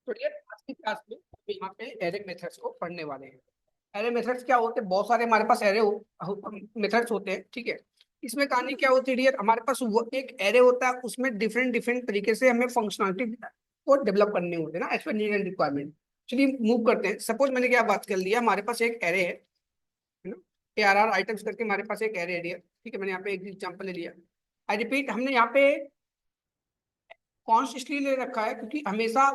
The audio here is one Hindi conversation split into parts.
तो ये आज की क्लास में हम यहाँ पे एरे मेथड्स को पढ़ने वाले हैं। एरे मेथड्स क्या होते हैं? बहुत सारे हमारे पास एरे मेथड्स होते हैं, ठीक है। इसमें कहानी क्या होती है डियर, हमारे पास वो एक एरे होता है, उसमें डिफरेंट डिफरेंट तरीके से हमें फंक्शनलिटी को डेवलप करने होते हैं ना, as per need and requirement. चलिए मूव करते हैं। सपोज मैंने क्या बात कर लिया, हमारे पास एक एरे है ना, ARR आइटम्स करके हमारे पास एक एरे है डियर, ठीक है। मैंने यहाँ पे एक एग्जाम्पल ले लिया। आई रिपीट, हमने यहाँ पे कॉन्स्ट इसलिए ले रखा है क्योंकि हमेशा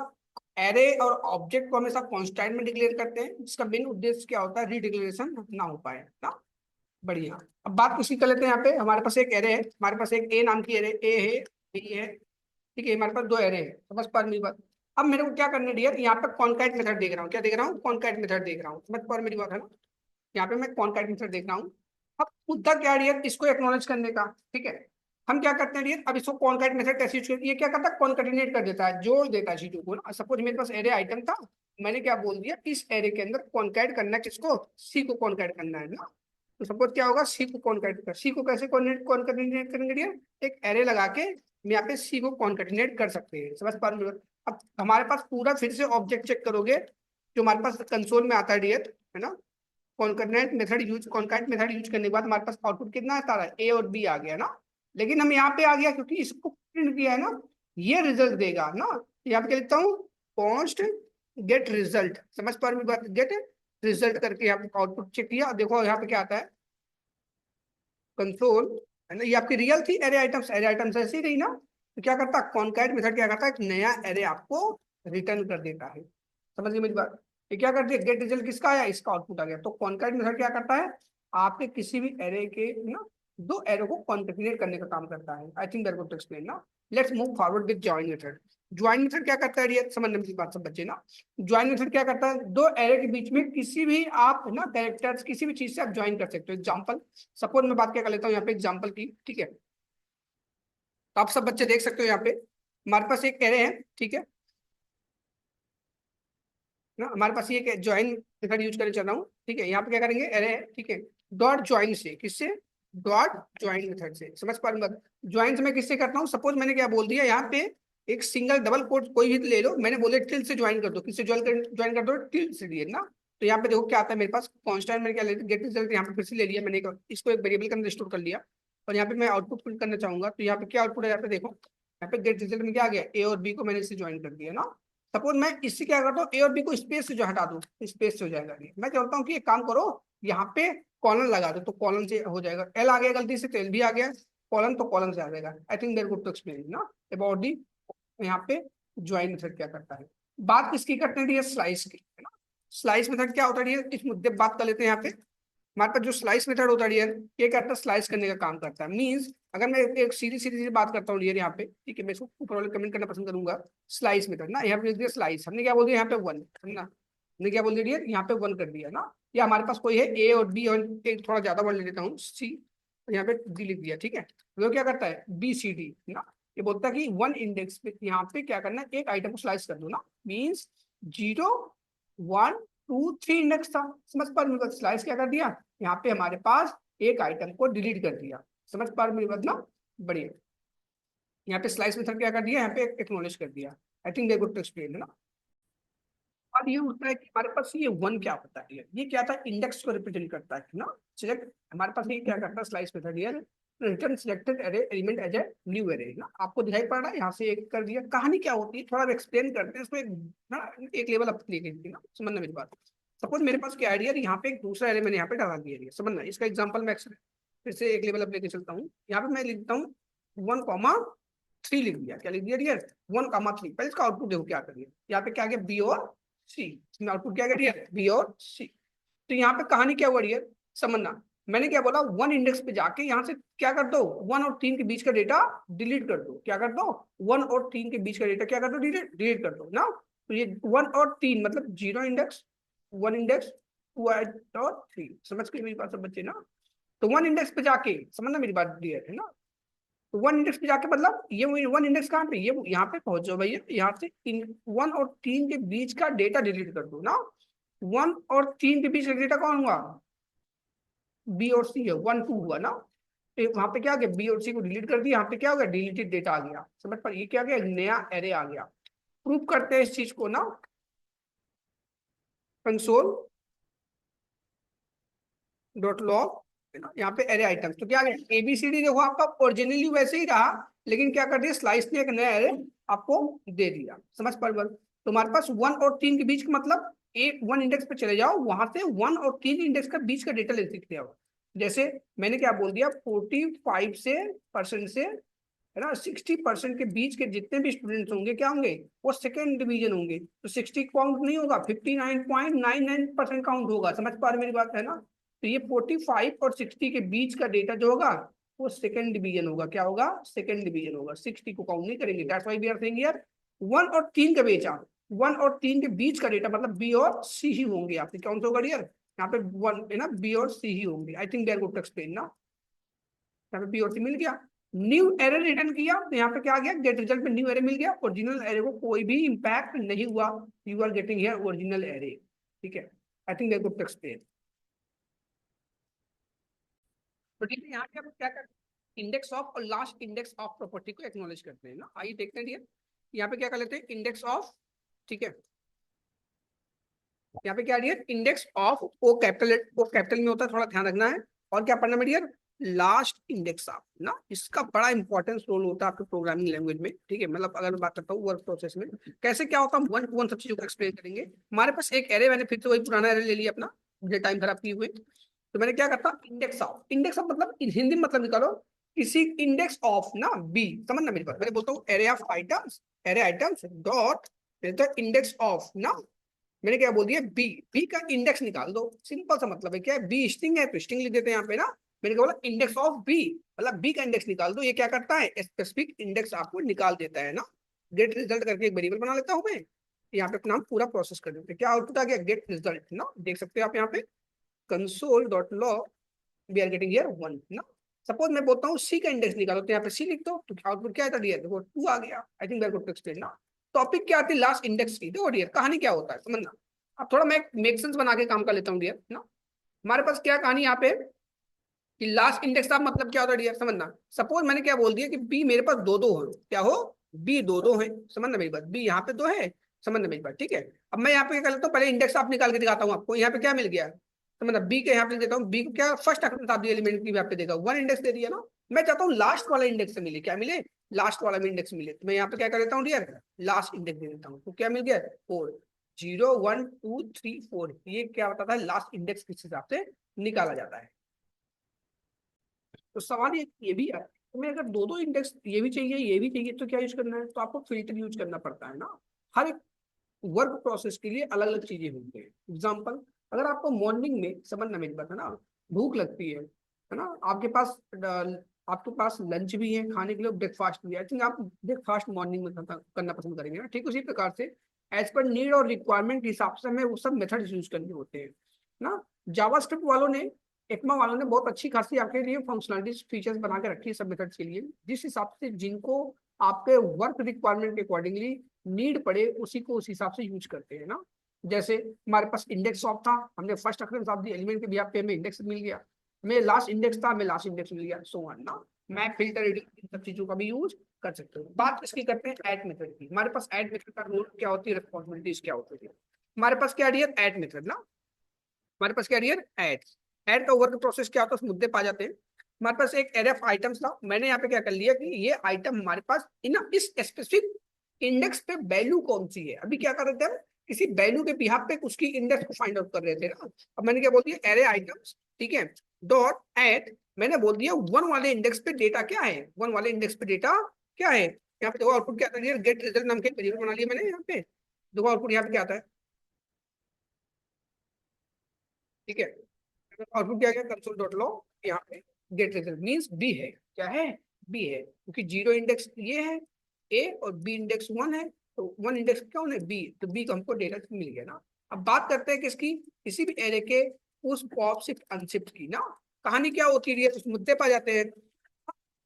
एरे और ऑब्जेक्ट को हमेशा कॉन्स्टेंट में डिक्लेयर करते हैं, जिसका मेन उद्देश्य क्या होता है, रीडिक्लेरेशन ना हो पाए ना। बढ़िया। अब बात किसी कर लेते हैं। यहाँ पे हमारे पास एक एरे है, हमारे पास एक ए नाम की एरे ए है, बी है, ठीक है। हमारे पास दो एरे है, समझ पा मेरी बात। अब मेरे को क्या करना डियर, यहाँ पे कॉन्कैट मेथड देख रहा हूँ। क्या देख रहा हूँ? कॉन्कैट मेथड देख रहा हूँ। समझ पा मेरी बात है ना। यहाँ पे मैं कॉन्कैट मेथड देख रहा हूँ। अब मुद्दा क्या है डियर, इसको एक्नॉलेज करने का, ठीक है। हम क्या करते हैं डियर, अब इसको कॉन्कैट मेथड कैसे यूज करते हैं, ये क्या करता है, कॉन्कैटिनेट कर देता है, जोड़ देता है चीजों को ना। सपोज मेरे पास एरे आइटम था, मैंने क्या बोल दिया, इस एरे के अंदर कॉन्कैट करना है, किसको, सी को कॉन्कैट करना है ना। तो सपोज क्या होगा, सी को कॉन्कैट कर, सी को कैसे कॉन्कैटिनेट करेंगे डियर, एक एरे लगा के हम यहाँ पे सी को कॉन्कैटिनेट कर सकते हैं। समझ पा रहे हो? अब हमारे पास पूरा फिर से ऑब्जेक्ट चेक करोगे जो हमारे पास कंसोल में आता है डियर, है ना। कॉन्कैट मेथड यूज करने के बाद हमारे पास आउटपुट कितना आता है, ए और बी आ गया ना। लेकिन हम यहाँ पे आ गया क्योंकि इसको प्रिंट किया है ना, ये रिजल्ट देगा ना। यहाँ पे क्या लिखता हूँ, कॉन्स्ट गेट रिजल्ट। समझ पा रहे बात, गेट रिजल्ट करके यहाँ पे आउटपुट चेक किया, देखो यहाँ पे क्या आता है, कंसोल, है ना। ये आपकी रियल थी एरे आइटम्स ऐसी रही ना। तो क्या करता है कॉन्कैट मेथड, क्या करता है, एक नया एरे आपको रिटर्न कर देता है। समझ गए मेरी बात। ये क्या करती है, गेट रिजल्ट किसका आया, इसका आउटपुट आ गया। तो कॉन्कैट मेथड क्या करता है, आपके किसी भी एरे के ना दो एरो को कॉन्केटिनेट करने का काम करता है। I think that would explain ना। Let's move forward with join method. Join method क्या करता है, ये समझने की बात सब बच्चे ना। ज्वाइन मेथड क्या करता है, दो एरे के बीच में किसी भी आप ना कैरेक्टर्स किसी भी चीज से आप ज्वाइन कर सकते हो। एग्जांपल, सपोज मैं बात क्या कर लेता हूँ यहाँ पे एग्जांपल की, ठीक है। तो आप सब बच्चे देख सकते हो यहाँ पे हमारे पास एक एरे है, ठीक है ना। हमारे पास ये ज्वाइन मेथड यूज करने चल रहा हूँ, ठीक है। यहाँ पे क्या करेंगे, एरे है, ठीक है। डॉट ज्वाइन से, किससे, डॉट ज्वाइन मेथड से। समझ पा रहे, ज्वाइन से मैं किससे करता हूँ, सपोज मैंने क्या बोल दिया यहाँ पे, एक सिंगल डबल कोट कोई भी ले लो, मैंने बोले टिल से ज्वाइन कर दो, किससे ज्वाइन कर दो, टिल से दिए ना। तो यहाँ पे देखो क्या आता है मेरे पास, कॉन्स्टेंट मैंने क्या ले गेट रिजल्ट यहाँ पे फिर से ले लिया मैंने, इसको एक वेरिएबल के अंदर स्टोर कर लिया। और यहाँ पे मैं आउटपुट प्रिंट करना चाहूंगा, तो यहाँ पे क्या आउटपुट है, यहाँ पे देखो, यहाँ पे गेट रिजल्ट में क्या आ गया, ए और बी को मैंने इससे ज्वाइन कर दिया ना। सपोज मैं इससे क्या करता हूँ, ए और बी को स्पेस से जो हटा दूं, स्पेस से हो जाएगा। मैं चाहता हूँ कि एक काम करो, यहाँ पे कॉलन लगा दो, तो कॉलन से हो जाएगा। एल आ गया गलती से, तो एल भी आ गया, कॉलन तो कॉलन से आ जाएगा। I think there good to explain ना अबाउट दी यहाँ पे ज्वाइन मेथड क्या करता है। बात किसकी करते हैं, ये स्लाइस की, है ना। स्लाइस मेथड क्या होता है, इस मुद्दे पर बात कर लेते हैं। यहाँ पे हमारे पास जो स्लाइस मेथड होता है ये करता है, स्लाइस करने का काम करता है। मींस अगर मैं एक सीधी सीधी बात करता हूँ डियर यहाँ पे, ठीक है, मैं इसको ऊपर वाले कमेंट करना पसंद करूंगा। स्लाइस मेथड ना, यहाँ पे लिख दिया स्लाइस, हमने क्या बोल दिया यहाँ पे वन, है ना। हमने क्या बोल दिया डियर, यहाँ पे वन कर दिया ना। या हमारे पास कोई है ए और बी, और एक थोड़ा ज्यादा वर्ड ले लेता हूँ सी, यहाँ पे डी लिख दिया, ठीक है। वो क्या करता है, बी सी डी ना। ये बोलता है कि वन इंडेक्स पे यहाँ पे क्या करना है, एक आइटम को स्लाइस कर दो ना। मीन्स 0 1 2 3 इंडेक्स था, समझ पर स्लाइस क्या कर दिया, यहाँ पे हमारे पास एक आइटम को डिलीट कर दिया। समझ पा रहे मेरी बात ना, बढ़िया। यहाँ पे स्लाइस मेथड क्या कर दिया, यहाँ पे एक्नॉलेज कर दिया। I think they good to explain है ना। अब ये होता है कि हमारे पास ये वन क्या होता है, ये क्या था, इंडेक्स को रिप्रेजेंट करता है ना। सिलेक्ट, हमारे पास ये क्या करता है स्लाइस मेथड, ये return selected array element as a new array ना। आपको दिखाई पड़ रहा है, यहाँ से एक कर दिया। कहानी क्या होती है थोड़ा एक्सप्लेन करते हैं, इसको एक ना एक लेवल अप लेके ना, समझना मेरी बात। सपोज मेरे पास क्या आइडिया, यहाँ पे एक दूसरा एरे मैंने यहाँ पे डाल दिया, समझना। इसका एग्जांपल मैं फिर से एक लेवल अप लेके चलता हूँ। यहाँ पे मैं लिखता हूँ 1 3 लिख दिया। क्या लिख दिया डियर, 1 3। पहले इसका आउटपुट देखो क्या करिए, यहाँ पे क्या गया, बी और सी। इसमें आउटपुट क्या करिए, बी और सी। तो यहाँ पे कहानी क्या हुआ डियर, समझना। मैंने क्या बोला, वन इंडेक्स पे जाके यहाँ से क्या कर दो, 1 और 3 के बीच का डेटा डिलीट कर दो। क्या कर दो, 1 और 3 के बीच का डेटा क्या कर दो, डिलीट डिलीट कर दो ना। तो ये 1 और 3 मतलब 0 इंडेक्स, 1 इंडेक्स, 2 और 3। समझ के मेरी बात सब बच्चे ना। तो 1 इंडेक्स पे जाके, समझना मेरी बात डियर, है ना। तो 1 इंडेक्स पे जाके मतलब ये 1 इंडेक्स कहाँ पे, ये यहाँ पे पहुंचो भैया, यहाँ से 1 और 3 के बीच का डेटा डिलीट कर दो ना। 1 और 3 के बीच का डेटा कौन हुआ, बी और सी है, 1 2 हुआ ना। तो वहां पे क्या हो गया, बी और सी को डिलीट कर दिया, यहाँ पे क्या हो गया, डिलीटेड डेटा आ गया। समझ पर ये क्या गया, नया एरे आ गया। प्रूव करते हैं इस चीज को ना, कंसोल डॉट लॉग, यहाँ पे एरे आइटम्स। तो क्या एबीसीडी देखो आपका ओरिजिनली वैसे ही रहा, लेकिन क्या कर दिया स्लाइस ने एक नया एरे आपको दे दिया। समझ पर बल? तुम्हारे पास 1 और 3 के बीच का मतलब एक 1 इंडेक्स पे चले जाओ, वहां से 1 और 3 इंडेक्स का बीच का डेटा ले सकते हो। जैसे मैंने क्या बोल दिया, 45 से परसेंट से है ना 60% के बीच के जितने भी स्टूडेंट्स होंगे क्या होंगे, वो सेकेंड डिवीजन होंगे। तो 60 काउंट नहीं होगा, 59.99% काउंट होगा। समझ पा रहे मेरी बात है ना? तो ये 45 और 60 के बीच का डेटा जो होगा वो सेकेंड डिवीजन होगा। क्या होगा? सेकेंड डिवीजन होगा। 60 को काउंट नहीं करेंगे। That's why we are saying here 1 और 3 का बेचा, 1 और 3 के बीच का डेटा मतलब बी और सी ही होंगे। आपके कौन सा होगा डियर? यहाँ पे 1 है ना, बी और सी ही होंगे। I think they are good to explain ना। यहाँ पे बी और सी मिल गया। न्यू एरे रिटर्न किया तो यहाँ पे क्या आ गया, गेट रिजल्ट में न्यू एरे मिल गया। ओरिजिनल एरे को कोई भी इंपैक्ट नहीं हुआ। You are getting here original array. ठीक है, I think they are good to explain. तो ठीक है, यहाँ पे आप क्या करते हैं, इंडेक्स ऑफ और लास्ट इंडेक्स ऑफ प्रॉपर्टी को एक्नॉलेज करते हैं ना। आइए देखते हैं डियर, यहाँ पे क्या कर लेते हैं, इंडेक्स ऑफ। ठीक है, यहाँ पे क्या dear, index of O capital, O capital में होता है, थोड़ा ध्यान रखना है। और क्या पढ़ना है डियर, लास्ट इंडेक्स ऑफ ना, इसका बड़ा इंपॉर्टेंस रोल होता है आपके प्रोग्रामिंग लैंग्वेज में। ठीक है, मतलब अगर मैं बात करता हूँ वर्क प्रोसेस में कैसे क्या होता है, वन टू वन सब चीजों को एक्सप्लेन करेंगे। हमारे पास एक एरे, मैंने फिर से वही पुराना एरे ले लिया अपना, मुझे टाइम खराब किए हुए। तो मैंने क्या करता, इंडेक्स ऑफ। इंडेक्स ऑफ मतलब हिंदी में मतलब निकालो, किसी इंडेक्स ऑफ ना बी। समझना मेरी बात, मैंने बोलता हूँ array of items, array items dot index of ना, मैंने क्या बोल दिया, बी। बी का इंडेक्स निकाल दो। सिंपल सा मतलब है, क्या है, बी स्ट्रिंग है तो स्ट्रिंग लिख देते हैं यहाँ पे ना। मैंने क्या बोला, इंडेक्स ऑफ बी, मतलब बी का इंडेक्स निकाल दो। ये क्या करता है, स्पेसिफिक इंडेक्स आपको निकाल देता है ना। गेट रिजल्ट करके एक वेरिएबल बना लेता हूँ मैं, यहाँ पे अपना हम पूरा प्रोसेस कर देते हैं। क्या आउटपुट आ गया, गेट रिजल्ट ना, देख सकते हो आप यहाँ पे console dot log we are getting here 1 ना। सपोज मैं बोलता हूँ सी का इंडेक्स निकालो, तो यहाँ पे सी लिख दो, तो आउटपुट क्या आता है, देखो 2 आ गया। I think very good to explain ना। टॉपिक क्या आती है, लास्ट इंडेक्स की। देखो डियर, कहानी क्या होता है समझना। अब थोड़ा मैं मेक सेंस बना के काम कर लेता हूँ डियर ना। हमारे पास क्या कहानी यहाँ पे कि लास्ट इंडेक्स का मतलब क्या होता है डियर, समझना। सपोज मैंने क्या बोल दिया कि बी मेरे पास दो दो है, क्या हो, बी दो दो है। समझना मेरी बात, बी यहाँ पे दो है। समझना मेरी बात, ठीक है। अब मैं यहाँ पे क्या कर लेता हूँ, पहले इंडेक्स आप निकाल के दिखाता हूँ आपको। यहाँ पे क्या मिल गया, समझना, बी के यहाँ पे देता हूँ, बी को क्या फर्स्ट एलिमेंट की यहाँ पे देगा 1 इंडेक्स दे दिया ना। मैं चाहता हूँ लास्ट वाला इंडेक्स से मिले, क्या मिले, लास्ट वाला में इंडेक्स मिले। तो मैं यहाँ पे क्या कर देता हूँ डियर, लास्ट इंडेक्स दे देता हूँ। तो क्या मिल गया, 4, 0 1 2 3 4। ये क्या बताता है, लास्ट इंडेक्स किस हिसाब से निकाला जाता है। तो सवाल ये भी है, तुम्हें अगर दो दो इंडेक्स ये भी चाहिए ये भी चाहिए तो क्या यूज करना है, तो आपको फिल्टर यूज करना पड़ता है ना। हर एक वर्क प्रोसेस के लिए अलग अलग चीजें होती है। एग्जाम्पल, अगर आपको मॉर्निंग में, समझना मेरी बात है ना, भूख लगती है ना, आपके पास लंच भी है खाने के लिए, ब्रेकफास्ट भी है। आई थिंक आप ब्रेकफास्ट मॉर्निंग में करना पसंद करेंगे ना। ठीक उसी प्रकार से एज पर नीड और रिक्वायरमेंट के हिसाब से हमें वो सब मेथड यूज करने होते हैं ना। जावास्क्रिप्ट वालों ने, एक्मा वालों ने बहुत अच्छी खासी आपके लिए फंक्शनलिटीज फीचर्स बना के रखी है सब मेथड्स के लिए, जिस हिसाब से जिनको आपके वर्क रिक्वायरमेंट के अकॉर्डिंगली नीड पड़े उसी को उस हिसाब से यूज करते हैं ना। जैसे हमारे पास इंडेक्स ऑफ था, हमने first occurrence of the element के बिहाफ पे हमें इंडेक्स मिल गया। हमें लास्ट इंडेक्स था, हमें लास्ट इंडेक्स मिल गया, सो ऑन ना। मैं फिल्टर इन सब चीजों का भी यूज कर सकते हो। बात इसकी करते हैं ऐड मेथड की। हमारे पास ऐड मेथड का रोल क्या होती है, रिस्पॉन्सिबिलिटीज क्या होती है। हमारे पास क्या है, ऐड मेथड ना, हमारे पास क्या है, ऐड का वर्क प्रोसेस क्या होता है, उस मुद्दे पा जाते हैं। हमारे पास एक एरे ऑफ आइटम्स था, मैंने यहाँ पे क्या कर लिया कि ये आइटम हमारे पास इन इस स्पेसिफिक इंडेक्स पे वैल्यू कौन सी है, अभी क्या कर रहे थे हम, किसी वैल्यू के बिहाफ पे उसकी इंडेक्स को फाइंड आउट कर रहे थे ना। अब मैंने क्या बोल दिया, एरे आइटम्स, ठीक है, डॉट ऐड, मैंने बोल दिया 1 वाले इंडेक्स पे डेटा क्या है, 1 वाले इंडेक्स पे डेटा क्या है। यहाँ पे देखो आउटपुट क्या आता है, गेट रिजल्ट नाम के वेरिएबल बना लिया मैंने यहाँ पे। देखो आउटपुट यहाँ पे क्या आता है, ठीक है। आउटपुट क्या गया, कंसोल डॉट लॉग, यहाँ पे गेट रिजल्ट मींस बी है, क्या है, बी है, क्योंकि 0 इंडेक्स ये है ए और बी इंडेक्स 1 है, तो 1 इंडेक्स कौन है, बी, तो बी का हमको डेटा मिल गया ना। अब बात करते हैं किसकी, किसी भी एरे के उस पॉप शिफ्ट अनशिफ्ट की ना। कहानी क्या होती है, उस मुद्दे पर जाते हैं।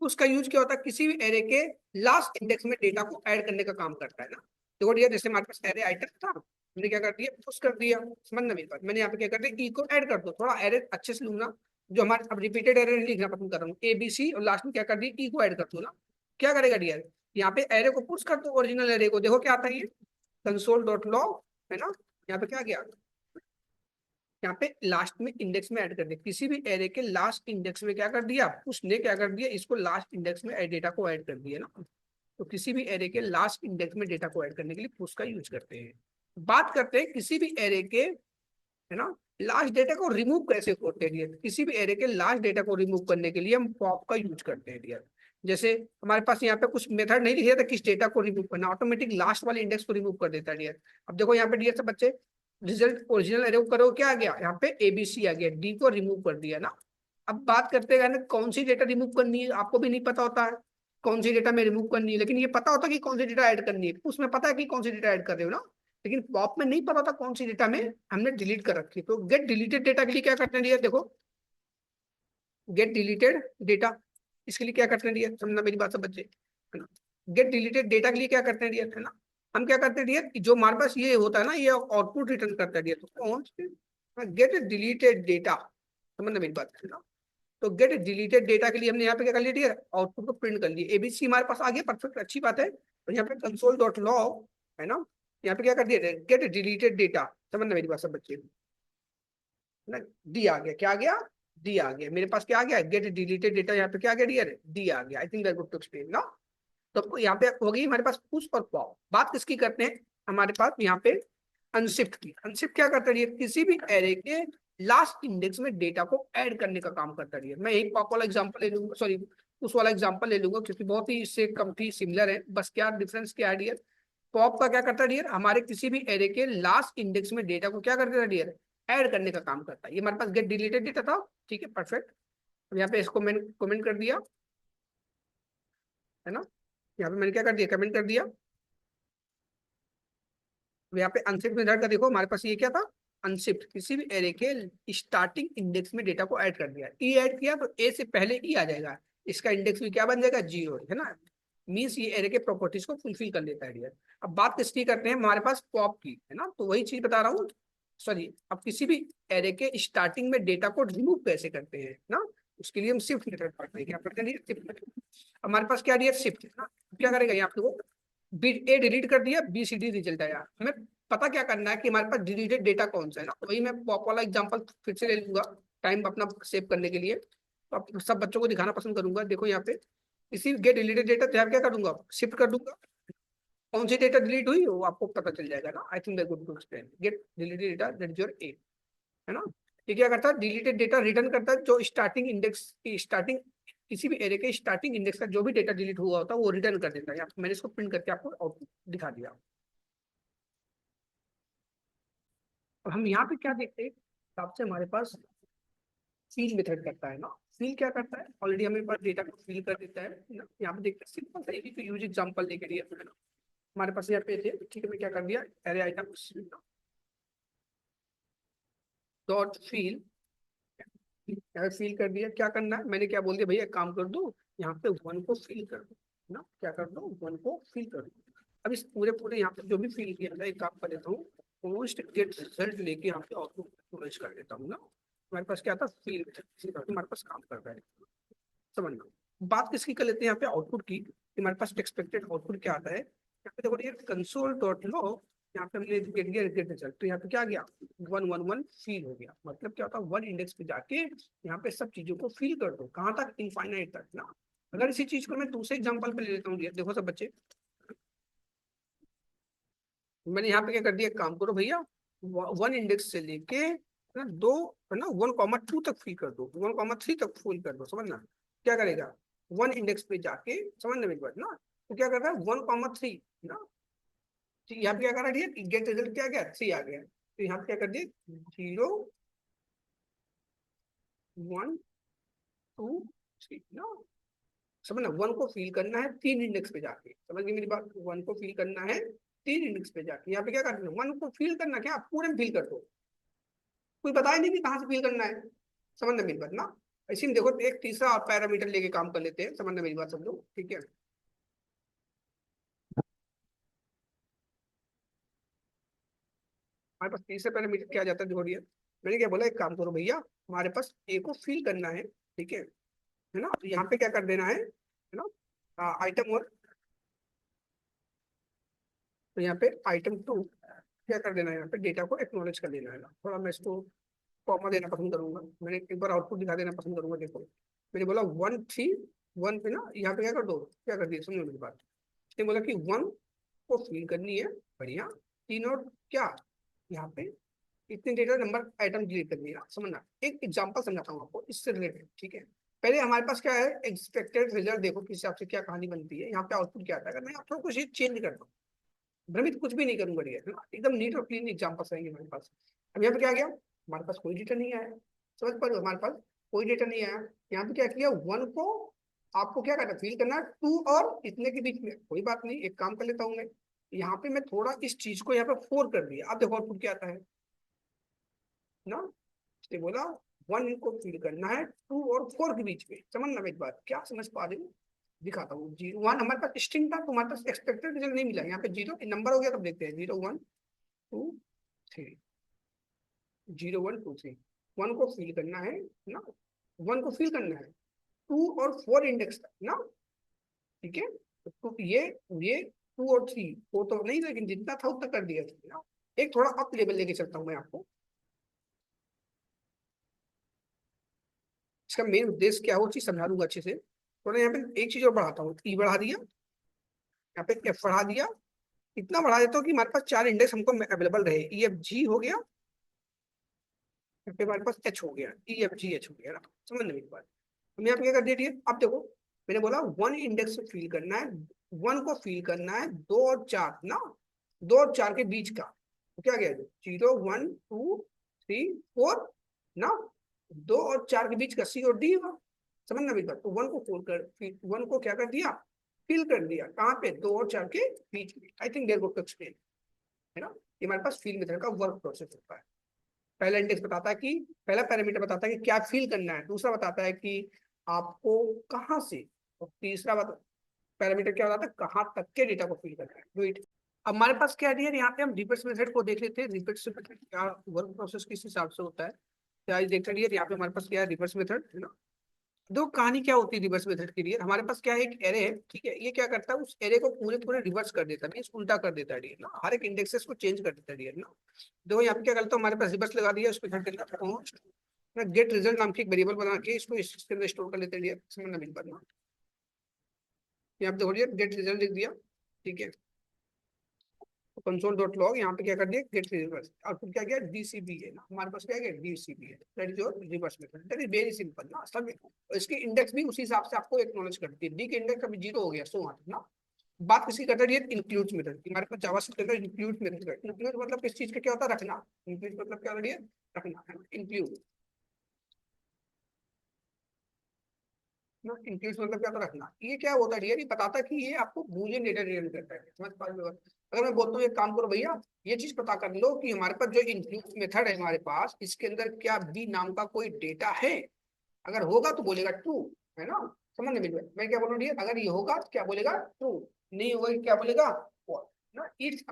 उसका यूज क्या होता है, किसी भी एरे के लास्ट इंडेक्स में डेटा को ऐड करने का काम करता है ना। देखो डियर, जैसे हमारे पास एरे आइटम था, मैंने क्या कर दिया, पुश कर दिया। समझना मेरी बात, मैंने यहाँ पे क्या कर दिया, ई को ऐड कर दो। थोड़ा एरे अच्छे से लूंगा, जो हमारे अब रिपीटेड एरे लिखना पसंद कर रहा हूँ, ए बी सी और लास्ट में क्या कर दिया, ई को ऐड कर दो ना। क्या करेगा डियर, यहाँ पे एरे को पुश कर दो, ओरिजिनल एरे को, देखो क्या आता है, कंसोल डॉट लॉग, है ना, यहाँ पे क्या गया, यहाँ पे लास्ट में इंडेक्स में ऐड कर दिया, किसी भी एरे के लास्ट इंडेक्स में क्या कर दिया, उसने क्या कर दिया, इसको लास्ट इंडेक्स में डेटा को ऐड कर दिया ना। तो किसी भी एरे के लास्ट इंडेक्स में डेटा को ऐड करने के लिए पुश का यूज करते हैं। बात करते हैं किसी भी एरे के, है ना, लास्ट डेटा को रिमूव कैसे करते हैं डियर। किसी भी एरे के लास्ट डेटा को रिमूव करने के लिए हम पॉप का यूज करते हैं डियर। जैसे हमारे पास यहाँ पे कुछ मेथड नहीं लिखा था किस डेटा को रिमूव करना, ऑटोमेटिक लास्ट वाले इंडेक्स को रिमूव कर देता है डियर। अब देखो यहाँ पे डियर से बच्चे, रिजल्ट ओरिजिनल एरे को करो, क्या आ गया यहाँ पे एबीसी आ गया, डी को रिमूव कर दिया ना। अब बात करते हैं कौन सी डेटा रिमूव करनी है, आपको भी नहीं पता होता है कौन सी डेटा में रिमूव करनी है, लेकिन ये पता होता है कि कौन सी डेटा ऐड करनी है, उसमें पता है कि कौन सी डेटा ऐड कर रहे हो ना। लेकिन पॉप में नहीं पता था कौन सी डेटा में हमने डिलीट कर रखी। तो गेट डिलीटेड डेटा के लिए क्या करते हैं, देखो गेट डिलीटेड डेटा, इसके लिए क्या करते हैं, समझना मेरी बात सब बच्चे, है ना। गेट डिलीटेड डेटा के लिए क्या करते हैं, है ना, हम क्या करते हैं जो हमारे पास ये होता है ना, ये आउटपुट रिटर्न करता है, तो कौन गेट डिलीटेड डेटा, समझना मेरी बात, है ना। तो गेट डिलीटेड डेटा के लिए हमने यहाँ पे क्या कर लिया, आउटपुट को प्रिंट कर लिया, एबीसी हमारे पास आ गया, परफेक्ट, अच्छी बात है। और यहाँ पे कंसोल डॉट लॉग, है ना, यहाँ पे क्या कर दिया, गेट डिलीटेड डेटा, समझना मेरी बात सब बच्चे, ना, डी आ गया, क्या आ गया, डी आ गया, मेरे पास क्या आ गया, गेट डिलीटेड डेटा, यहाँ पे क्या आ गया डियर, डी आ गया। I think that good to explain ना। तो यहाँ पे हो गई हमारे पास पुश और पॉप। बात किसकी करते हैं, हमारे पास यहाँ पे अनशिफ्ट की। अनशिफ्ट क्या करता है, किसी भी एरे के लास्ट इंडेक्स में डेटा को ऐड करने का काम करता है। मैं एक पॉप वाला एग्जांपल ले लूंगा, सॉरी उस वाला एग्जांपल ले लूंगा, क्योंकि बहुत ही इससे काफी सिमिलर है, बस क्या डिफरेंस क्या है डियर। पॉप का क्या करता है डियर, हमारे किसी भी एरे के लास्ट इंडेक्स में डेटा को क्या करता है डियर, ऐड करने का काम करता है। ये हमारे पास गेट डिलीटेड डेटा था, ठीक है, परफेक्ट। अब यहाँ पे इसको मैंने कमेंट कर दिया, है ना, यहाँ पे मैंने क्या कर दिया, कमेंट कर दिया। यहाँ पे अनशिफ्ट मेथड का देखो, हमारे पास ये क्या था, अनशिफ्ट, किसी भी एरे के स्टार्टिंग इंडेक्स में डेटा को ऐड कर दिया, ई ऐड किया तो ए से पहले ई आ जाएगा, इसका इंडेक्स भी क्या बन जाएगा, जीरो, है ना। मीन्स ये एरे के प्रॉपर्टीज को फुलफिल कर लेता है डियर। अब बात किसकी करते हैं, हमारे पास पॉप की, है ना, तो वही चीज बता रहा हूँ, सॉरी, अब किसी भी एरे के स्टार्टिंग में डेटा को रिमूव कैसे करते हैं ना, उसके लिए हम शिफ्ट मेथड पढ़ते हैं, क्या पढ़ते हैं, शिफ्ट मेथड। हमारे पास क्या दिया, शिफ्ट, है ना, क्या करेगा यहाँ पे वो, ए डिलीट कर दिया, बी सी डी रिजल्ट आया, हमें पता क्या करना है कि हमारे पास डिलीटेड डेटा कौन सा है ना। तो वही मैं पॉप वाला एग्जांपल फिर से ले लूंगा टाइम अपना सेव करने के लिए, तो अब सब बच्चों को दिखाना पसंद करूंगा। देखो यहाँ पे इसी गेट डिलीटेड डेटा तो क्या करूंगा, शिफ्ट कर दूंगा, कौन सी डेटा डिलीट हुई वो आपको पता चल जाएगा ना। I think that good to explain, get deleted data, that is your uh, है ना। ये क्या करता है, डिलीटेड डेटा रिटर्न करता है, जो स्टार्टिंग इंडेक्स की स्टार्टिंग, किसी भी एरे के स्टार्टिंग इंडेक्स का जो भी डेटा डिलीट हुआ होता है वो रिटर्न कर देता है। मैंने इसको प्रिंट करके आपको आउटपुट दिखा दिया। और हम यहाँ पे क्या देखते हैं, आपसे हमारे पास फील मेथड करता है ना। फील क्या करता है, ऑलरेडी हमें पास डेटा को फील कर देता है ना। यहाँ पे देखते हैं सिंपल सा, एक यूज एग्जांपल लेके दिया है ना, हमारे पास यहाँ पे थे, ठीक है, मैं क्या कर दिया, array item dot feel, feel कर दिया। क्या करना है, मैंने क्या बोल दिया, भैया एक काम कर दो, यहाँ पे वन को फील कर दो ना, क्या कर दो, वन को फील कर दो। अब इस पूरे पूरे यहाँ पे जो भी फील किया था, एक काम कर देता हूँ, पोस्ट गेट रिजल्ट लेके यहाँ पे आउटपुट कर देता हूँ ना। हमारे पास क्या था, फील, हमारे पास काम कर रहा है, समझना। बात किसकी कर लेते हैं यहाँ पे, आउटपुट की, कि हमारे पास एक्सपेक्टेड आउटपुट क्या आता है। यहाँ पे देखो ये कंसोल डॉट लॉग, यहाँ पे हमने गेट रिजल्ट, तो यहाँ पे क्या गया, 111 फील हो गया। मतलब क्या होता है, वन इंडेक्स पे जाके यहाँ पे सब चीजों को फील कर दो, कहाँ तक, इनफाइनाइट तक ना। अगर इसी चीज को मैं दूसरे एग्जांपल पे ले लेता हूँ, देखो सब बच्चे, मैंने यहाँ पे क्या कर दिया, एक काम करो भैया, वन इंडेक्स से लेके ना दो, है ना, 1,2 तक फील कर दो, 1,3 तक फील कर दो, समझना। क्या करेगा, वन इंडेक्स पे जाके, समझना मेरी बात ना, तो क्या कर रहा है, 1,3 ना, यहाँ पे क्या कर रहा है, गेट रिजल्ट क्या गया, 3 आ गया, तो यहाँ पे क्या कर दिया, 0 1 2 3 ना। समझना, वन को फील करना है 3 इंडेक्स पे जाके, समझ गई मेरी बात, वन को फील करना है 3 इंडेक्स पे जाके। यहाँ पे क्या करना है, वन को फील करना, क्या पूरे में फील कर दो, कोई बताया नहीं कि कहाँ से फील करना है, समझना मेरी बात ना। इसी में देखो एक तीसरा पैरामीटर लेके काम कर लेते हैं, समझना मेरी बात सब लोग, ठीक है। हमारे पास तीसरे पैरामीटर क्या आ जाता है, जोड़िए, मैंने क्या बोला, एक काम करो भैया, हमारे पास ए को फील करना है, ठीक है ना, तो यहाँ पे क्या कर देना है ना, आइटम और तो यहाँ पे आइटम 2 क्या कर देना है, यहाँ पे डेटा को एक्नॉलेज कर देना है ना। थोड़ा मैं इसको कॉमा देना पसंद करूंगा, मैंने एक बार आउटपुट दिखा देना पसंद करूंगा। देखो मैंने बोला 1 3 1 पे ना, यहाँ पे क्या कर दो, क्या कर दिया समझो मेरी बात। इसने बोला कि 1 को फिल करनी है, बढ़िया। 3 और क्या, यहाँ पे इतने डेटा नंबर आइटम डिलीट करनी है, समझना। एक एग्जांपल समझाता हूँ आपको इससे रिलेटेड, ठीक है। पहले हमारे पास क्या है, एक्सपेक्टेड रिजल्ट देखो किस हिसाब से क्या कहानी बनती है। यहाँ पे आउटपुट क्या आता है, अगर मैं थोड़ा कुछ चेंज करता हूँ, भ्रमित कुछ भी नहीं करूंगा, बढ़िया है ना, एकदम नीट और क्लीन एग्जाम्पल्स आएंगे हमारे पास। अब यहाँ पे क्या गया, हमारे पास कोई डेटा नहीं आया, समझ पा रहे हो, हमारे पास कोई डेटा नहीं आया। यहाँ पे क्या किया, 1 को आपको क्या करना, फील करना है 2 और इतने के बीच में, कोई बात नहीं, एक काम कर लेता हूँ मैं, यहाँ पे मैं थोड़ा इस चीज को यहाँ पे 4 कर दिया। अब देखो आउटपुट क्या आता है ना। इसने बोला 1 को फील करना है 2 और 4 के बीच में, समझना मेरी बात, क्या समझ पा रहे हो। दिखाता हूँ, 0 1 हमारे पास स्ट्रिंग था, तुम्हारे पास एक्सपेक्टेड रिजल्ट नहीं मिला, यहाँ पे 0 नंबर हो गया। तब देखते हैं 0 1 2 3, 0 1 2 3, 1 को फिल करना है ना, 1 को फिल करना है 2 और 4 इंडेक्स तक ना, ठीक है। तो ये 2 और 3 वो तो नहीं, लेकिन जितना था उतना कर दिया था ना। एक थोड़ा अप लेवल लेके चलता हूँ मैं आपको। इसका मेन उद्देश्य क्या हो, चीज समझा दूंगा अच्छे से। थोड़ा यहाँ पे एक चीज और बढ़ाता हूँ, ई बढ़ा दिया, यहाँ पे एफ बढ़ा दिया, इतना बढ़ा देता हूँ कि हमारे पास 4 इंडेक्स हमको अवेलेबल रहे। ई एफ जी हो गया, यहाँ पे हमारे पास एच हो गया, ई एफ जी एच हो गया ना, समझ नहीं मेरी बात। हमने यहाँ पे क्या कर दिया, अब देखो मैंने बोला 1 इंडेक्स से फील करना है, 1 को फील करना है 2 और 4 ना, 2 और 4 के बीच का, तो क्या गया 0 1 2 3 4 ना, 2 और 4 के बीच का सी और डी हुआ, समझना मेरी बात। तो 1 को फोल कर, 1 को क्या कर दिया, फिल कर दिया, कहाँ पे, 2 और 4 के बीच में। I think there go to explain, है ना। ये हमारे पास फील मेथड का वर्क प्रोसेस होता है। पहला इंडेक्स बताता है कि, पहला पैरामीटर बताता है कि क्या फील करना है, दूसरा बताता है कि आपको कहाँ से, और तीसरा पैरामीटर क्या बताता है, कहाँ तक के डेटा को फील करना है, डू इट। अब हमारे पास क्या है, यहाँ पे हम रिवर्स मेथड को देख लेते हैं, रिवर्स मेथड क्या वर्क प्रोसेस किस हिसाब से होता है, क्या देख रही है। यहाँ पे हमारे पास क्या है, रिवर्स मेथड है ना। दो कहानी क्या होती है रिवर्स मेथड के लिए, हमारे पास क्या है, एक एरे है, ठीक है। ये क्या करता है, उस एरे को पूरे पूरे रिवर्स कर देता है, मींस उल्टा कर देता है डियर ना, हर एक इंडेक्सेस को चेंज कर देता है डियर ना। देखो यहाँ पे क्या करता हूँ, हमारे पास रिवर्स लगा दिया, उसको करता हूँ गेट रिजल्ट नाम की एक वेरिएबल बना के इसको इसके अंदर स्टोर कर लेते हैं डियर, समझना मिल पाना। यहाँ पे देखो डियर गेट रिजल्ट लिख दिया, ठीक है। कंसोल डॉट लॉग यहाँ पे क्या कर दिया, गेट रिवर्स, आउटपुट क्या गया, डीसीबी है ना, हमारे पास क्या गया, डीसीबी है, that is your reverse method, that is very simple ना। सब इसकी इंडेक्स भी उसी हिसाब से आपको एक्नॉलेज करती है, डी के इंडेक्स अभी 0 हो गया, सो ना। बात किसी करता है इंक्लूड्स मेथड की, हमारे पास जावास्क्रिप्ट के अंदर इंक्लूड मेथड, इंक्लूड मतलब किस चीज का क्या होता है, रखना। इंक्लूड मतलब क्या होता है, रखना है, इंक्लूड ना। इंक्लूड मतलब क्या होता है, रखना। ये क्या होता है, ये बताता है कि ये आपको बूलियन डेटा रिटर्न करता है, समझ पा रहे हो। अगर मैं बोलता हूँ एक काम करो भैया, ये चीज पता कर लो कि हमारे पास जो इंक्लूड मेथड है हमारे पास, इसके अंदर क्या बी नाम का कोई डेटा है, अगर होगा तो बोलेगा ट्रू, है ना। समझ में मैं क्या बोल रहा हूँ, अगर ये होगा तो क्या बोलेगा, ट्रू, नहीं होगा क्या बोलेगा, false, ना। इट्स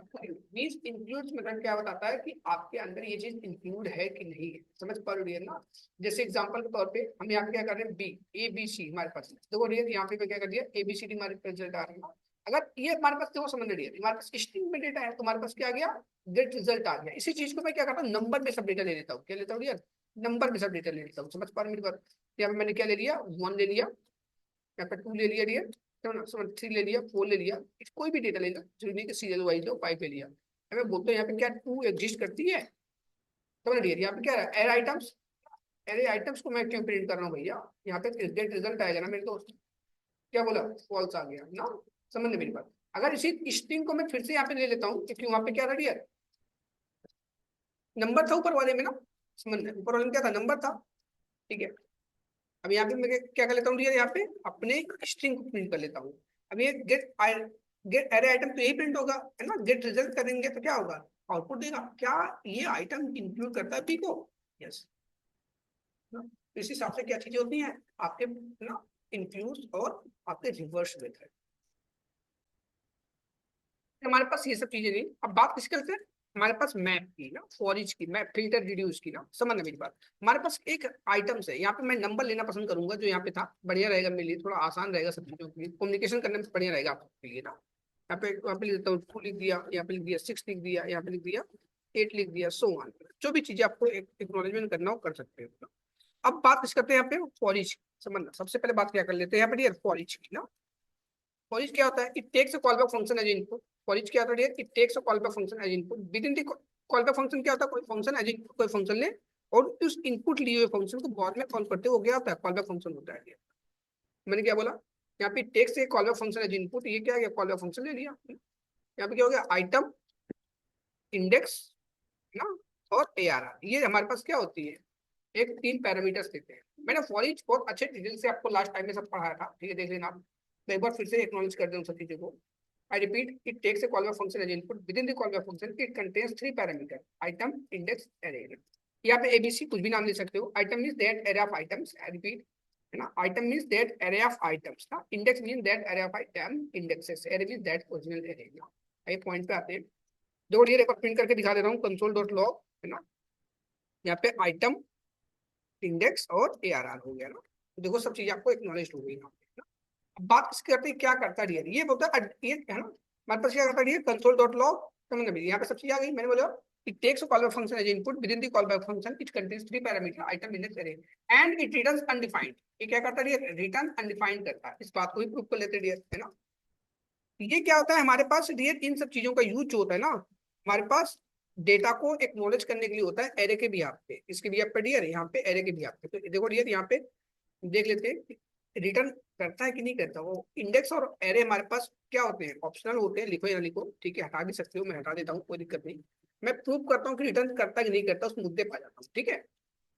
मींस इंक्लूड मेथड क्या बताता है कि आपके अंदर ये चीज इंक्लूड है कि नहीं है, समझ पा रही है ना। जैसे एग्जांपल के तौर पे हम यहाँ पे क्या कर रहे हैं, बी ए बी सी हमारे पास, देखो डियर यहाँ पे क्या कर दिया, ए बी सी डी हमारे रिजल्ट आ रहे हैं। अगर ये हमारे पास, देखो समझ रही है, हमारे पास स्ट्रिंग में डेटा है, तो हमारे पास क्या आ गया, गेट रिजल्ट आ गया। इसी चीज को मैं क्या करता हूँ, नंबर में सब डेटा ले लेता हूँ, क्या लेता हूँ डियर, नंबर में सब डेटा ले लेता हूँ, समझ पा रहे मेरी बात। यहाँ पे मैंने क्या ले लिया, 1 ले लिया, यहाँ पे 2 ले लिया डियर, समझ 3 ले लिया, 4 ले लिया, कोई भी डेटा ले लो, जरूरी नहीं कि सीरियल वाइज लो, 5 ले लिया। मैं बोलता हूँ यहाँ पे क्या 2 एग्जिस्ट करती है, समझ डियर। यहाँ पे क्या है, एरे आइटम्स, एरे आइटम्स को मैं क्यों प्रिंट कर रहा हूँ भैया, यहाँ पे गेट रिजल्ट आएगा ना मेरे दोस्त, क्या बोला, फॉल्स आ गया ना, समझ मेरी बात। अगर इसी स्ट्रिंग को मैं फिर से यहाँ पे ले लेता हूँ, क्योंकि वहां पे क्या था डियर, नंबर था ऊपर वाले में ना, समझ ऊपर वाले में क्या था, नंबर था, ठीक है। अब यहाँ पे मैं क्या कर लेता हूँ, यहाँ पे अपने स्ट्रिंग को प्रिंट कर लेता हूँ। अब ये गेट एरे आइटम तो यही प्रिंट होगा, है ना। गेट रिजल्ट करेंगे तो क्या होगा, आउटपुट देगा, क्या ये आइटम इंक्लूड करता है पी को, यस। इस हिसाब से क्या चीजें होती हैं आपके ना, इंक्लूड और आपके रिवर्स मेथड। हमारे पास ये सब चीजें नहीं। अब बात किस करते हैं, हमारे पास मैप की ना, फॉर ईच की, मैप फिल्टर रिड्यूस की ना, समझना मेरी बात। हमारे पास एक आइटम्स है, यहाँ पे मैं नंबर लेना पसंद करूंगा, जो यहाँ पे था, बढ़िया रहेगा मेरे लिए, थोड़ा आसान रहेगा सब चीजों के लिए, कम्युनिकेशन करने में बढ़िया रहेगा आपके लिए ना। यहाँ पे लिख देता हूँ 2 लिख दिया, यहाँ पे लिख दिया 6 लिख दिया, यहाँ पे लिख दिया 8 लिख दिया, सो ऑन। जो भी चीजें आपको एक्नॉलेजमेंट करना हो कर सकते हो। अब बात किस करते हैं यहाँ पे, फॉर ईच। समझना, सबसे पहले बात क्या कर लेते हैं यहाँ पे फॉर ईच की ना। फॉर ईच क्या होता है, it takes a call back function as input. For each क्या होता है, it takes a call back function as input within the call back function. क्या होता है, कोई फंक्शन एज इनपुट, कोई फंक्शन ले और उस इनपुट लिए हुए फंक्शन को बाद में कॉल करते हो गया होता है, कॉल बैक फंक्शन होता है। मैंने क्या बोला, यहाँ पे टेक्स्ट से call back function as input, ये क्या है, कॉल बैक फंक्शन ले लिया। यहाँ पे क्या हो गया, आइटम, इंडेक्स ना और ARR, ये हमारे पास क्या होती है, एक 3 पैरामीटर्स देते हैं। मैंने फॉर ईच बहुत अच्छे डिटेल से आपको लास्ट टाइम में सब पढ़ाया था, ठीक है, देख लेना आप। मैं एक बार फिर से एक्नॉलेज कर दूं सब चीजों को। I repeat, it takes a callback function as input. Within the callback function, it contains 3 parameters: item, index, array. यहाँ पे ABC कुछ भी नाम ले सकते हो। Item means that array of items. I repeat, है ना, item means that array of items ना, index means that array of item indexes, array means that original array ना। ये पॉइंट पे आते हैं। दो ये एक प्रिंट करके दिखा दे रहा हूँ, console.log है ना। यहाँ पे आइटम, इंडेक्स और ARR हो गया ना। तो देखो सब चीजें आपको एक्नॉलेज हो गई यहाँ पे ना। अब बात किसकी करते हैं, क्या करता है ये बोलता है ये है ना, हमारे पास क्या करता है console.log। समझ में, यहाँ पे सब चीजें आ गई। मैंने बोला it takes a callback function as input. Within the callback function it contains 3 parameters: item, index, array, and it returns undefined। ये क्या करता है, रिटर्न अनडिफाइंड करता है। इस बात को भी प्रूव कर लेते हैं, है ना। ये क्या होता है हमारे पास डियर, इन सब चीजों का यूज जो होता है ना हमारे पास, डेटा को एक्नॉलेज करने के लिए होता है एरे के भी आप पे, इसके भी आप पे डियर, यहाँ पे एरे के भी आप पे। तो देखो डियर यहाँ पे देख लेते हैं रिटर्न करता है कि नहीं करता। वो इंडेक्स और एरे हमारे पास क्या होते हैं, ऑप्शनल होते हैं, लिखो या ना लिखो, ठीक है, हटा भी सकते हो, मैं हटा देता हूँ, कोई दिक्कत नहीं। मैं प्रूव करता हूँ कि रिटर्न करता कि नहीं करता, उस मुद्दे पर आ जाता हूँ, ठीक है।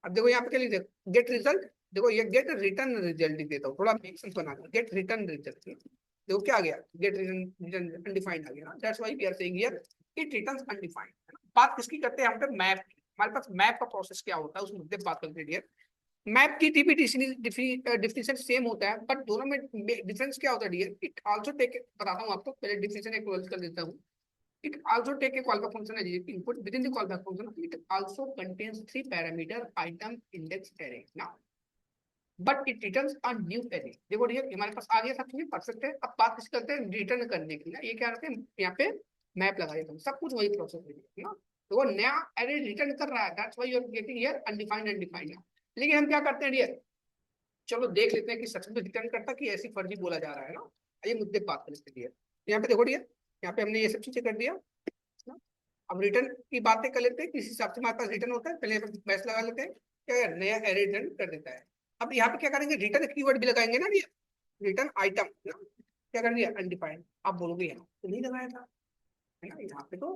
अब देखो यहाँ पे क्या लिख गेट रिजल्ट। देखो ये गेट रिटर्न रिजल्ट लिख देता हूँ, थोड़ा मेक सेंस बना कर, गेट रिटर्न रिजल्ट। देखो क्या आ गया, गेट रिटर्न अनडिफाइंड आ गया ना। That's why we are saying here it returns undefined. बात किसकी करते हैं यहाँ पे, मैप। हमारे पास मैप का प्रोसेस क्या होता है उस मुद्दे पर बात करते हैं। मैप की डिफिनेशन सेम होता है, बट दोनों में डिफरेंस क्या होता है डियर, इट आल्सो टेक, बताता हूँ आपको, पहले डिफिनेशन एक क्लोज कर देता हूँ। It also take a callback function as input. Within the callback function, it also contains 3 parameter: item, index, array. Now, but it returns a new array। देखो ये हमारे पास आ गया, सब चीजें परफेक्ट है। अब बात किस करते हैं, रिटर्न करने की ना। ये क्या करते हैं, यहाँ पे मैप लगा देता हूँ, सब कुछ वही प्रोसेस है ना। तो वो नया array रिटर्न कर रहा है, that's why you are getting here undefined undefined. लेकिन हम क्या करते हैं डियर, चलो देख लेते हैं कि सच में रिटर्न करता कि ऐसी फर्जी बोला जा रहा है ना। ये मुद्दे बात कर लेते हैं। यहाँ पे देखो डियर, यहाँ पे हमने ये सब चीजें कर दिया ना। अब रिटर्न की बातें कर लेते हैं, किस हिसाब से हमारे पास रिटर्न होता है, पहले मैच लगा लेते हैं। क्या नया एरे रिटर्न कर देता है। अब यहाँ पे क्या करेंगे, रिटर्न कीवर्ड भी लगाएंगे ना भैया, रिटर्न आइटम ना। क्या कर दिया, अनडिफाइंड। आप बोलोगे यहाँ तो नहीं लगाया था, है ना, यहाँ पे तो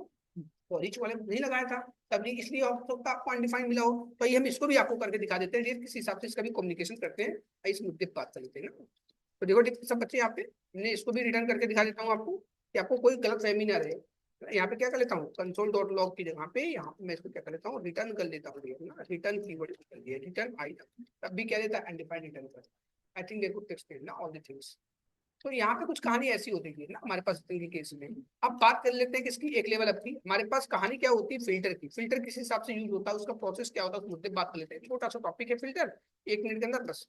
फॉर ईच वाले नहीं लगाया था, तभी इसलिए आपको अनडिफाइंड मिला हो। तो ये हम इसको भी आपको करके दिखा देते हैं, किस हिसाब से इसका भी कम्युनिकेशन करते हैं, इस मुद्दे पर बात कर लेते हैं ना। तो देखो सब बच्चे, यहाँ पे मैं इसको भी रिटर्न करके दिखा देता हूँ आपको, कि आपको कोई गलत फहमी ना रहे। यहाँ पे क्या कर लेता हूँ, console.log की जगह पे यहाँ पे मैं इसको क्या कर लेता हूँ, रिटर्न कर लेता हूँ ना। रिटर्न कीवर्ड कर दिया, रिटर्न आइटम, तब भी क्या देता है, अनडिफाइंड रिटर्न कर। आई थिंक देखो टेक्स्ट ना ऑल द थिंग्स। तो यहाँ पे कुछ कहानी ऐसी होती है ना हमारे पास के केस में। अब बात कर लेते हैं किसकी, एक लेवल अप की। हमारे पास कहानी क्या होती है, फिल्टर की। फिल्टर किस हिसाब से यूज होता है, उसका प्रोसेस क्या होता है, उस मुद्दे बात कर लेते हैं। छोटा सा टॉपिक है फिल्टर, 1 मिनट के अंदर बस।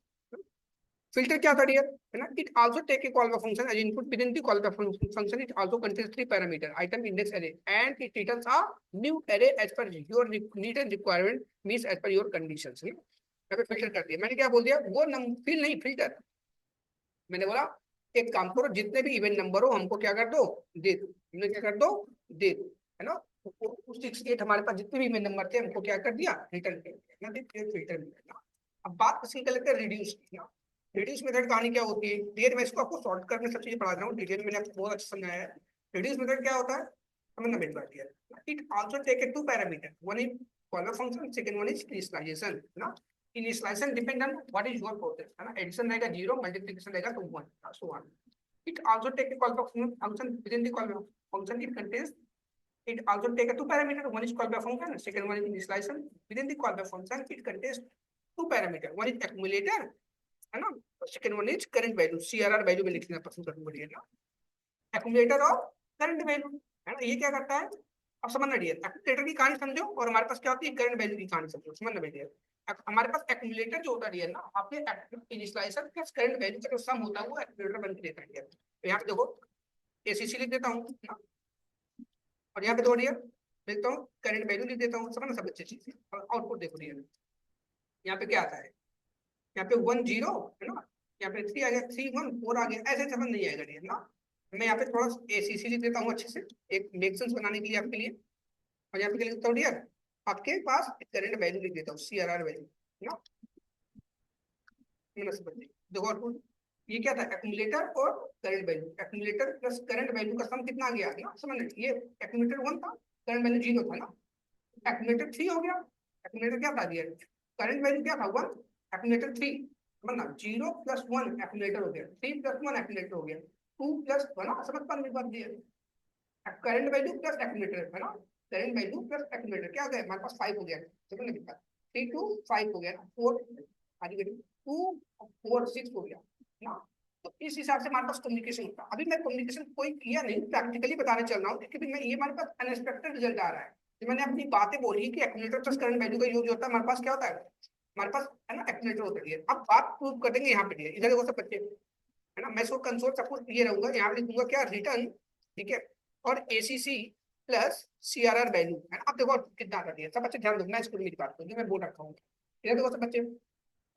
filter क्या था डियर, है ना, it also take a callback function as input। within the callback function it also contains 3 parameter: item, index, array, and it returns a new array as per your need and requirement, means as per your conditions। यहाँ पे फिल्टर कर दिया, मैंने क्या बोल दिया, वो फिल नहीं, फिल्टर। मैंने बोला एक काम करो, जितने भी इवेंट नंबर हो हमको क्या कर दो, दे दो। हमने क्या कर दो, दे दो, है ना। 6 8 हमारे पास जितने भी इवेंट नंबर थे हमको क्या कर दिया, रिटर्न कर दिया ना, फिल्टर मिला। अब बात किसकी कर लेते हैं, रिड्यूस की ना। रिड्यूस मेथड कहानी क्या होती है, डिटेल मैं इसको आपको शॉर्ट करके सब चीजें पढ़ा रहा हूँ, डिटेल मैंने आपको बहुत अच्छा समझाया है। रिड्यूस मेथड क्या होता है, समझना मेरी बात है। It also take a 2 parameter, one is caller function, second one is initialization ना। Initialization depend on what is your process, है ना। एडिशन रहेगा 0, मल्टीप्लिकेशन रहेगा 2 1, so on. It also take a call function within the call function, it contains, it also take a 2 parameter, one is called by function, second one is initialization। within the call by function it contains 2 parameter, one is accumulator, है ना, second one is current value. CRR value में लिखना पसंद करूंगा ना, एक्यूमुलेटर और करंट वैल्यू, है ना। ये क्या करता है, अब समझना डियर, एक्यूमुलेटर की कहानी समझो और हमारे पास क्या होती है, करंट वैल्यू की कहानी समझो, समझना डियर। हमारे पास एक्यूमुलेटर जो होता है डियर ना, आपके इनिशियलाइजेशन प्लस करंट वैल्यू का जो सम होता है वो एक्यूमुलेटर बन के देता है डियर। तो यहाँ पे देखो ACC लिख देता हूँ ना, और यहाँ पे दो डियर लिखता हूँ, करंट वैल्यू लिख देता हूँ, समझ ना सब अच्छी चीज। और आउटपुट देखो डियर, यहाँ पे क्या आता है, यहाँ पे 1 0 है ना, यहाँ पे 3 आ गया, 3 1 4 आ गया, ऐसे समझ नहीं आएगा डियर ना। मैं यहाँ पे थोड़ा ACC लिख देता हूँ अच्छे से, एक मेक सेंस बनाने के लिए आपके लिए। और यहाँ पे क्या लिखता हूँ डियर, आपके पास करंट वैल्यू लिख देता हूँ, CRR वैल्यू ना। देखो आउटपुट ये क्या था, एक्यूमुलेटर और current value, accumulator plus current value का सम कितना आ गया ना, समझ ये एक्यूमुलेटर 1 था, करंट वैल्यू 0 था ना, एक्यूमुलेटर 3 हो गया, एक्यूमुलेटर क्या था दिया, करंट वैल्यू क्या था 1, एक्यूमुलेटर 3, मतलब 0 प्लस 1 एक्यूमुलेटर हो गया, 3 प्लस 1 एक्यूमुलेटर हो गया, 2 प्लस 1 ना, समझ पा मेरी बात दिया, करंट वैल्यू प्लस एक्यूमुलेटर है ना, करंट वैल्यू प्लस एक्यूमुलेटर क्या हो गया हमारे पास 5 हो गया, समझ नहीं पा, 3 2 5 हो गया, 4 आगे 2 4 6 हो गया ना। तो इस हिसाब से हमारे पास कम्युनिकेशन होता है। अभी मैं कम्युनिकेशन कोई किया नहीं, प्रैक्टिकली बताने चल रहा हूँ, क्योंकि मैं ये हमारे पास अनएक्सपेक्टेड रिजल्ट आ रहा है। तो मैंने अपनी बातें बोली कि एक्यूमुलेटर प्लस करंट वैल्यू का यूज होता है, हमारे पास क्या होता है, हमारे पास है ना एक्यूमुलेटर होता है। अब बात प्रूव कर देंगे यहाँ पे, इधर देखो सब बच्चे है ना, मैं इसको कंसोल सपोज ये रहूंगा, यहाँ पे लिखूंगा क्या, रिटर्न, ठीक है, और ACC प्लस CRR वैल्यू है ना। अब देखो कितना कर दिया, सब बच्चे ध्यान दो, मैं इसको मेरी बात करूँ, मैं बोल रखा हूँ, इधर देखो सब बच्चे,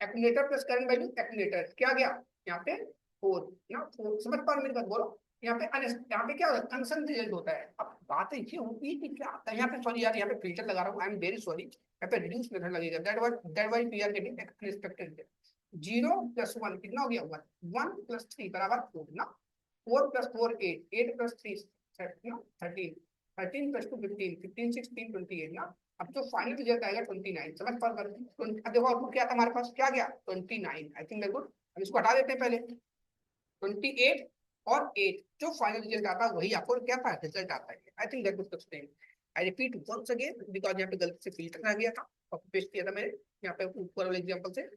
accumulator plus current value, accumulator क्या गया यहाँ पे 4 ना, 4 समझ पा रहे मेरी बात, बोलो यहाँ पे यहाँ पे क्या कंसन रिजल्ट होता है। अब बात ये होती है कि क्या आता है यहाँ पे, सॉरी यार यहाँ पे फिल्टर लगा रहा हूँ, आई एम वेरी सॉरी, यहाँ पे रिड्यूस मेथड लगेगा, that why we are getting unexpected. 0 plus 1 कितना हो गया 1, 1 प्लस 3 बराबर 4 ना, 4 प्लस 4 8, 8 प्लस 3 ना 13, 13 प्लस 2 15, 15 16 28 ना। अब जो फाइनल रिजल्ट आएगा 29, समझ पा रहे हैं। अब देखो आउटपुट क्या था हमारे पास, क्या गया 29, आई थिंक वेरी गुड। अब इसको हटा देते हैं पहले, 28 और 8 जो फाइनल रिजल्ट आता है वही आपको क्या था रिजल्ट आता है, I think that was the, I repeat once again because यहाँ पे गलती से फिल्टर आ गया था, कॉपी पेस्ट किया था मैंने यहाँ पे ऊपर वाले एग्जांपल से।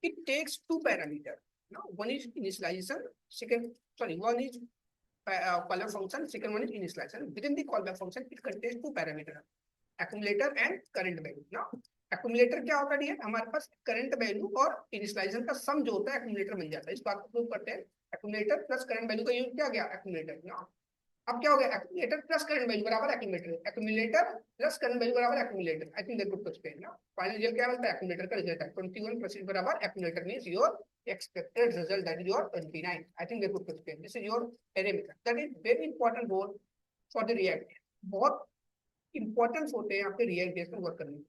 It takes two parameter. Now, one is initialization. Second, sorry, one is callback function. Second one is initialization. Within the callback function, it contains two parameter, accumulator and current value. Now, accumulator क्या होता है, हमारे पास करंट वैल्यू और इनिशियलाइजेशन का सम जो होता है accumulator बन जाता है। इस बात को प्रूव करते हैं, accumulator प्लस करंट वैल्यू का यूज क्या गया accumulator ना। अब क्या हो गया, एक्यूमुलेटर प्लस करंट वैल्यू बराबर accumulator, accumulator plus current value बराबर accumulator, I think that good to explain ना। फाइनल रिजल्ट क्या मिलता है, एक्यूमुलेटर का रिजल्ट है 21% बराबर accumulator means your expected result, that is your 29, I think they could explain, this is your array method, that is very important role for the react, बहुत इंपॉर्टेंस होते हैं आपके रिएक्ट बेस पर वर्क करने में।